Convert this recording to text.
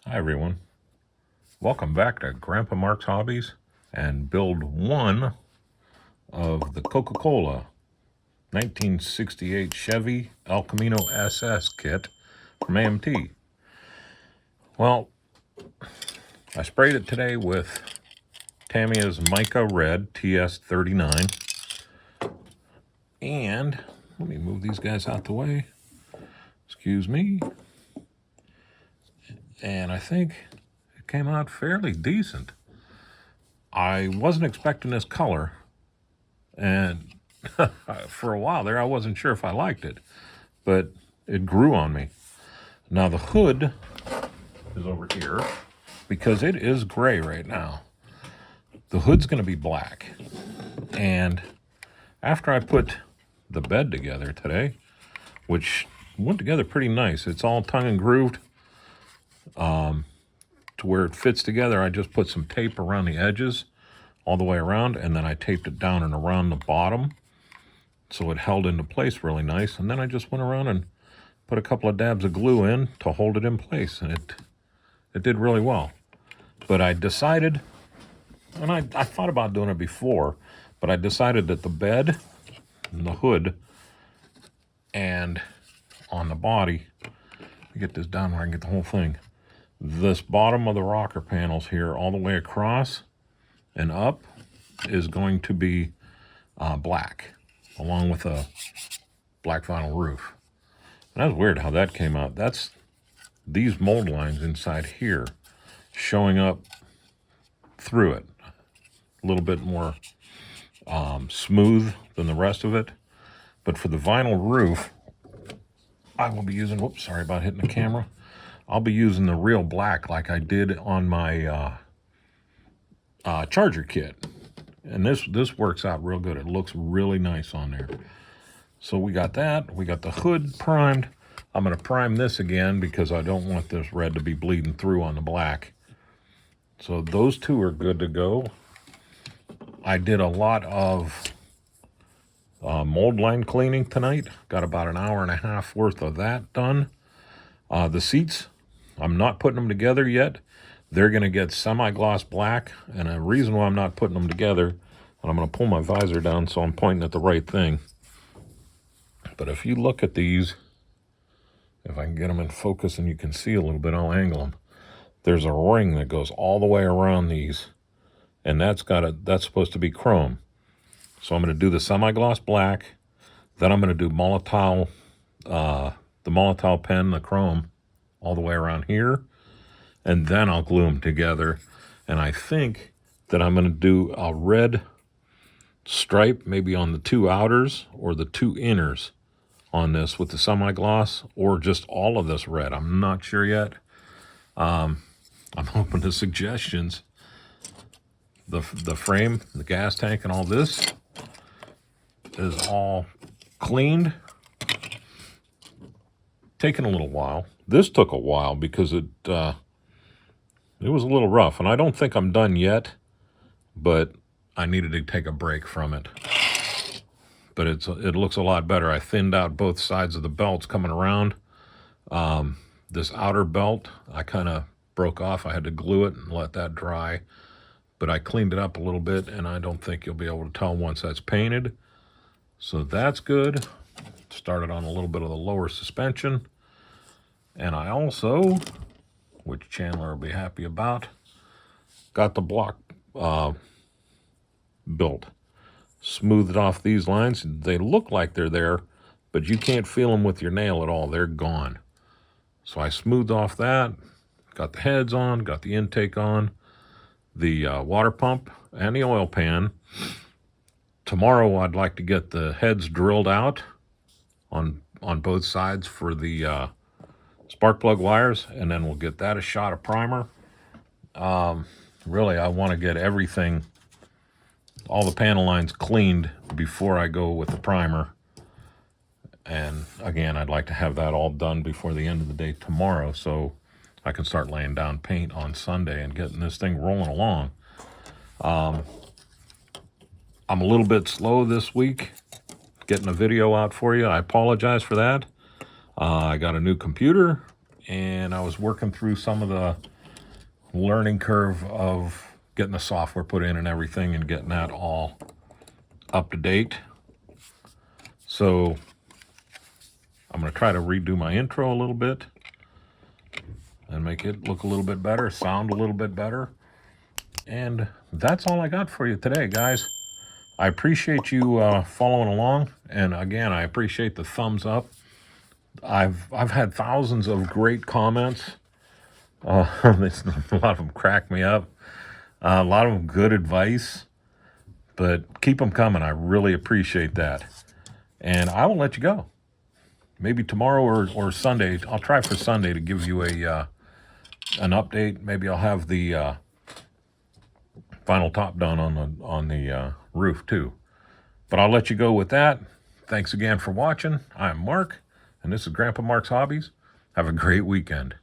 Hi everyone, welcome back to Grandpa Mark's Hobbies and build one of the Coca-Cola 1968 Chevy El Camino SS kit from AMT. Well, I sprayed it today with Tamiya's Mica Red TS39, and let me move these guys out the way, excuse me, and I think it came out fairly decent. I wasn't expecting this color, and for a while there I wasn't sure if I liked it, but it grew on me. Now the hood is over here because it is gray right now. The hood's going to be black, and after I put the bed together today, which went together pretty nice, it's all tongue and grooved to where it fits together. I just put some tape around the edges all the way around, and then I taped it down and around the bottom so it held into place really nice. And then I just went around and put a couple of dabs of glue in to hold it in place, and it did really well. But I decided, and I thought about doing it before, but I decided that the bed and the hood and on the body, let me get this down where I can get the whole thing, this bottom of the rocker panels here all the way across and up is going to be black, along with a black vinyl roof. And that's weird how that came out. That's these mold lines inside here showing up through it. A little bit more smooth than the rest of it. But for the vinyl roof, I will be using, whoops, sorry about hitting the camera. I'll be using the real black like I did on my Charger kit. And this works out real good. It looks really nice on there. So we got that. We got the hood primed. I'm going to prime this again because I don't want this red to be bleeding through on the black. So those two are good to go. I did a lot of mold line cleaning tonight. Got about an hour and a half worth of that done. The seats, I'm not putting them together yet. They're going to get semi-gloss black, and a reason why I'm not putting them together, and I'm going to pull my visor down so I'm pointing at the right thing. But if you look at these, if I can get them in focus and you can see a little bit, I'll angle them. There's a ring that goes all the way around these, and that's supposed to be chrome. So I'm going to do the semi-gloss black, then I'm going to do Molotow, the Molotow pen, the chrome, all the way around here, and then I'll glue them together. And I think that I'm going to do a red stripe maybe on the two outers or the two inners on this with the semi-gloss, or just all of this red. I'm not sure yet. I'm open to suggestions. The frame, the gas tank, and all this is all cleaned. Taken a little while. This took a while because it was a little rough, and I don't think I'm done yet, but I needed to take a break from it. But it looks a lot better. I thinned out both sides of the belts coming around. This outer belt, I kind of broke off. I had to glue it and let that dry, but I cleaned it up a little bit, and I don't think you'll be able to tell once that's painted. So that's good. Started on a little bit of the lower suspension. And I also, which Chandler will be happy about, got the block built. Smoothed off these lines. They look like they're there, but you can't feel them with your nail at all. They're gone. So I smoothed off that, got the heads on, got the intake on, the water pump, and the oil pan. Tomorrow I'd like to get the heads drilled out on both sides for the spark plug wires, and then we'll get that a shot of primer. Really, I want to get everything, all the panel lines cleaned before I go with the primer. And again, I'd like to have that all done before the end of the day tomorrow so I can start laying down paint on Sunday and getting this thing rolling along. I'm a little bit slow this week getting a video out for you. I apologize for that. I got a new computer, and I was working through some of the learning curve of getting the software put in and everything and getting that all up to date. So I'm going to try to redo my intro a little bit and make it look a little bit better, sound a little bit better. And that's all I got for you today, guys. I appreciate you following along. And again, I appreciate the thumbs up. I've had thousands of great comments. A lot of them crack me up. A lot of them good advice. But keep them coming. I really appreciate that. And I will let you go. Maybe tomorrow or Sunday. I'll try for Sunday to give you an update. Maybe I'll have the final top done on the roof too. But I'll let you go with that. Thanks again for watching. I'm Mark, and this is Grandpa Mark's Hobbies. Have a great weekend.